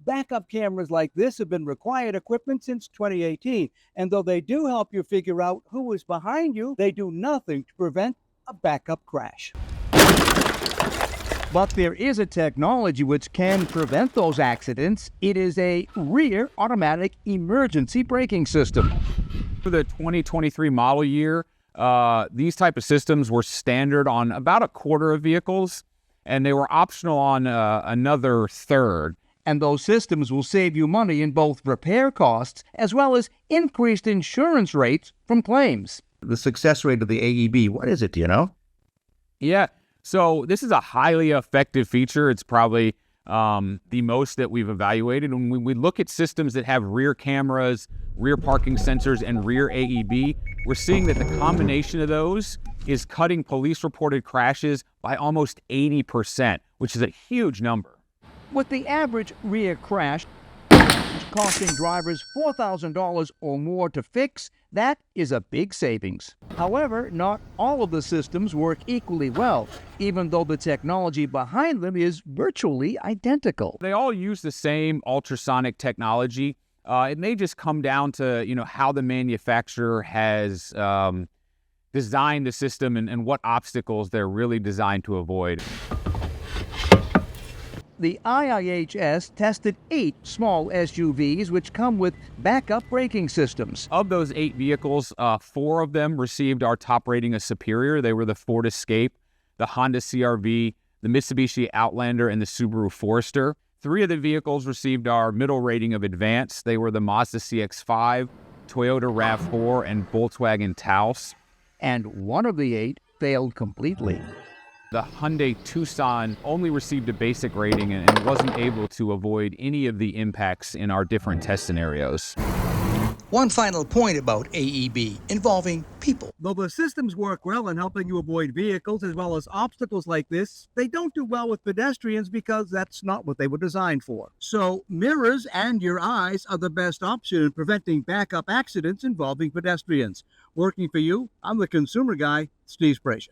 Backup cameras like this have been required equipment since 2018, and though they do help you figure out who is behind you, they do nothing to prevent a backup crash. But there is a technology which can prevent those accidents. It is a rear automatic emergency braking system. For the 2023 model year, these type of systems were standard on about a quarter of vehicles, and they were optional on another third. And those systems will save you money in both repair costs as well as increased insurance rates from claims. The success rate of the AEB, what is it, do you know? Yeah, so this is a highly effective feature. It's probably the most that we've evaluated. When we look at systems that have rear cameras, rear parking sensors, and rear AEB, we're seeing that the combination of those is cutting police-reported crashes by almost 80%, which is a huge number. With the average rear crash costing drivers $4,000 or more to fix, that is a big savings. However, not all of the systems work equally well, even though the technology behind them is virtually identical. They all use the same ultrasonic technology. It may just come down to, how the manufacturer has designed the system and what obstacles they're really designed to avoid. The IIHS tested 8 small SUVs which come with backup braking systems. Of those 8 vehicles, 4 of them received our top rating as superior. They were the Ford Escape, the Honda CR-V, the Mitsubishi Outlander, and the Subaru Forester. 3 of the vehicles received our middle rating of advanced. They were the Mazda CX-5, Toyota RAV4, and Volkswagen Taos. And 1 of the 8 failed completely. The Hyundai Tucson only received a basic rating and wasn't able to avoid any of the impacts in our different test scenarios. One final point about AEB involving people. Though the systems work well in helping you avoid vehicles as well as obstacles like this, they don't do well with pedestrians because that's not what they were designed for. So mirrors and your eyes are the best option in preventing backup accidents involving pedestrians. Working for you, I'm the consumer guy, Steve Spracia.